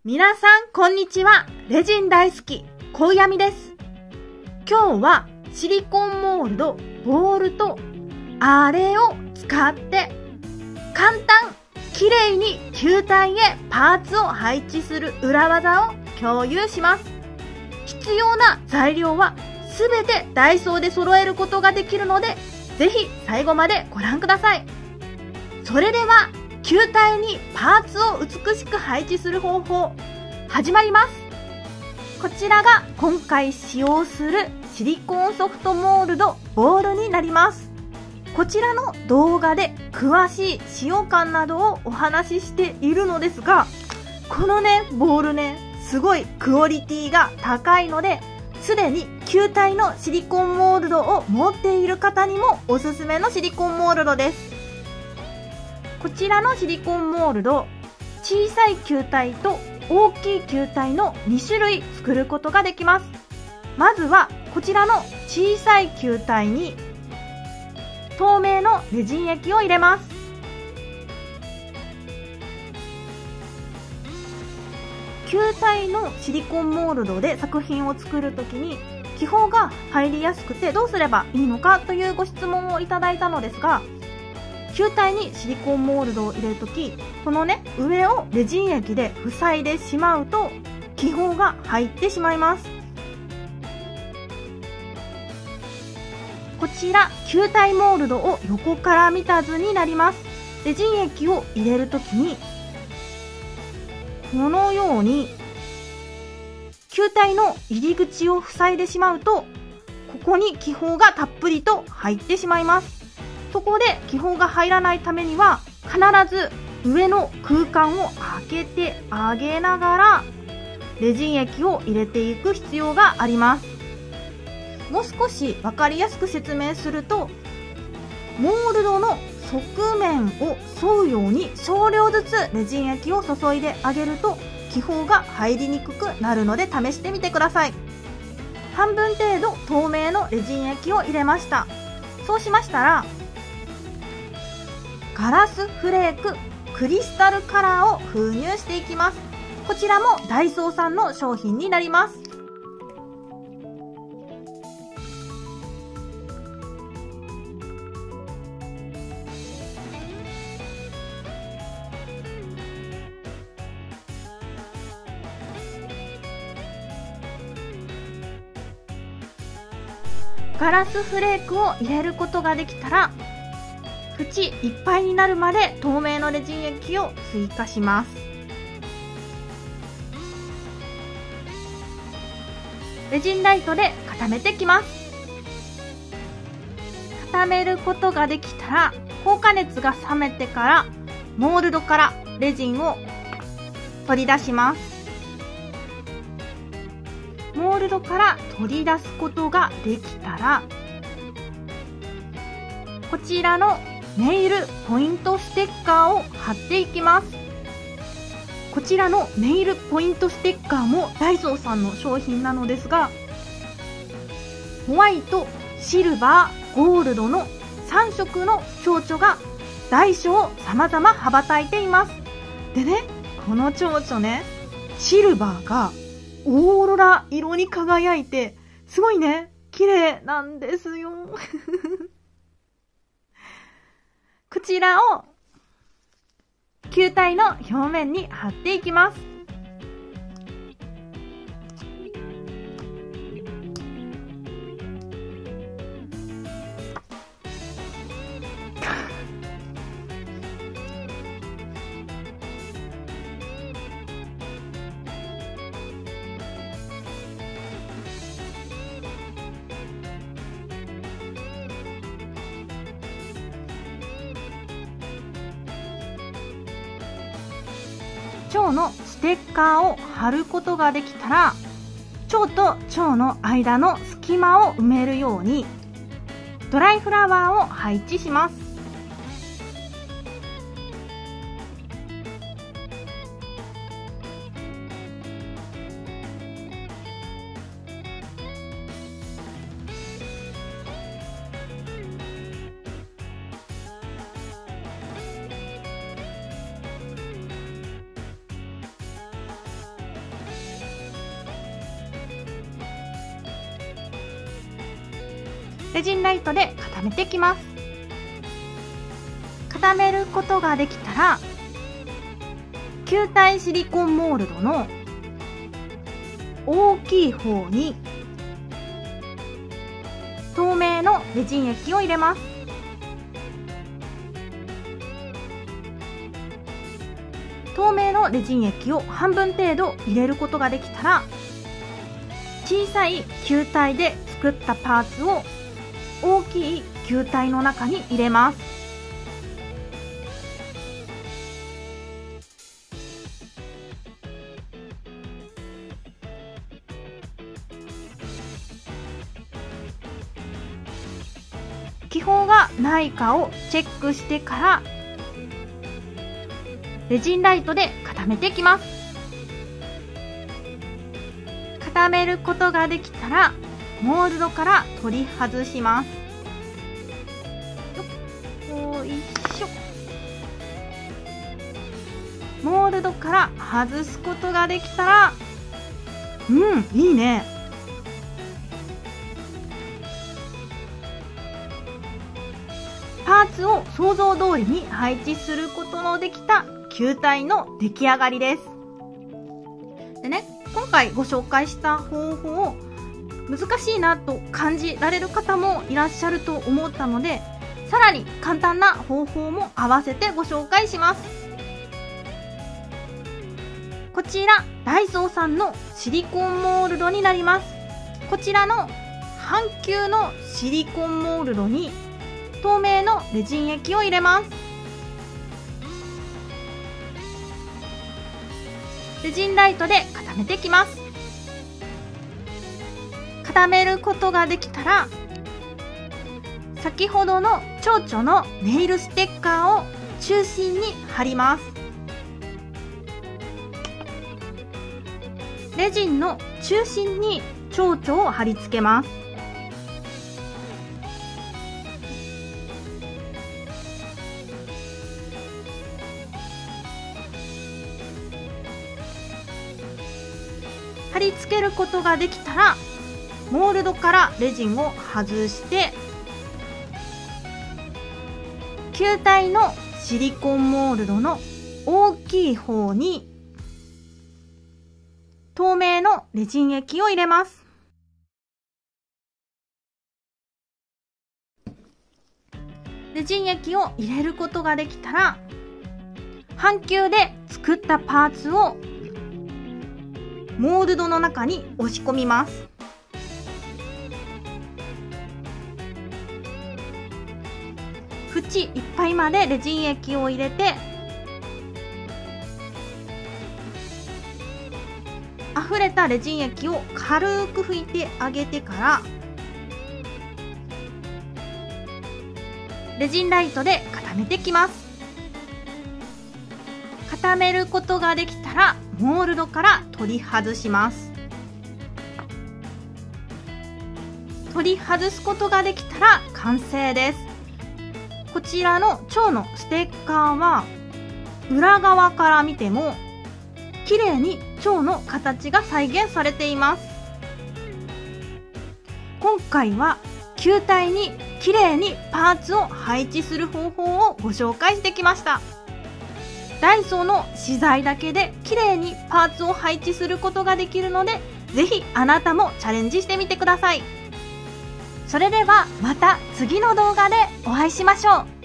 皆さんこんにちは。レジン大好き小闇です。今日はシリコンモールドボールとあれを使って簡単きれいに球体へパーツを配置する裏技を共有します。必要な材料はすべてダイソーで揃えることができるので、ぜひ最後までご覧ください。それでは球体にパーツを美しく配置する方法始まります。こちらが今回使用するシリコンソフトモールドボールになります。こちらの動画で詳しい使用感などをお話ししているのですが、このボールすごいクオリティが高いので、すでに球体のシリコンモールドを持っている方にもおすすめのシリコンモールドです。こちらのシリコンモールド、小さい球体と大きい球体の2種類作ることができます。まずはこちらの小さい球体に透明のレジン液を入れます。球体のシリコンモールドで作品を作るときに気泡が入りやすくてどうすればいいのかというご質問をいただいたのですが、球体にシリコンモールドを入れるとき、この上をレジン液で塞いでしまうと気泡が入ってしまいます。こちら球体モールドを横から見た図になります。レジン液を入れるときにこのように球体の入り口を塞いでしまうと、ここに気泡がたっぷりと入ってしまいます。そこで気泡が入らないためには必ず上の空間を開けてあげながらレジン液を入れていく必要があります。もう少し分かりやすく説明すると、モールドの側面を沿うように少量ずつレジン液を注いであげると気泡が入りにくくなるので試してみてください。半分程度透明のレジン液を入れました。そうしましたらガラスフレーククリスタルカラーを封入していきます。こちらもダイソーさんの商品になります。ガラスフレークを入れることができたら、縁いっぱいになるまで透明のレジン液を追加します。レジンライトで固めてきます。固めることができたら、高加熱が冷めてからモールドからレジンを取り出します。モールドから取り出すことができたら、こちらのネイルポイントステッカーを貼っていきます。こちらのネイルポイントステッカーもダイソーさんの商品なのですが、ホワイト、シルバー、ゴールドの3色の蝶々が大小様々羽ばたいています。でこの蝶々シルバーがオーロラ色に輝いてすごい綺麗なんですよ。こちらを球体の表面に貼っていきます。蝶のステッカーを貼ることができたら、蝶と蝶の間の隙間を埋めるようにドライフラワーを配置します。レジンライトで固めていきます。固めることができたら、球体シリコンモールドの大きい方に透明のレジン液を入れます。透明のレジン液を半分程度入れることができたら、小さい球体で作ったパーツを大きい球体の中に入れます。気泡がないかをチェックしてからレジンライトで固めていきます。固めることができたらモールドから取り外します。よいしょ。モールドから外すことができたら、いいね。パーツを想像通りに配置することのできた球体の出来上がりです。でね、今回ご紹介した方法、難しいなと感じられる方もいらっしゃると思ったので、さらに簡単な方法も合わせてご紹介します。こちら、ダイソーさんのシリコンモールドになります。こちらの半球のシリコンモールドに透明のレジン液を入れます。レジンライトで固めていきます。固めることができたら、先ほどの蝶々のネイルステッカーを中心に貼ります。レジンの中心に蝶々を貼り付けます。貼り付けることができたら、モールドからレジンを外して、球体のシリコンモールドの大きい方に透明のレジン液を入れます。レジン液を入れることができたら、半球で作ったパーツをモールドの中に押し込みます。縁いっぱいまでレジン液を入れて、溢れたレジン液を軽く拭いてあげてから、レジンライトで固めていきます。固めることができたら、モールドから取り外します。取り外すことができたら完成です。こちらの蝶のステッカーは、裏側から見ても綺麗に蝶の形が再現されています。今回は球体に綺麗にパーツを配置する方法をご紹介してきました。ダイソーの資材だけで綺麗にパーツを配置することができるので、ぜひあなたもチャレンジしてみてください。それではまた次の動画でお会いしましょう。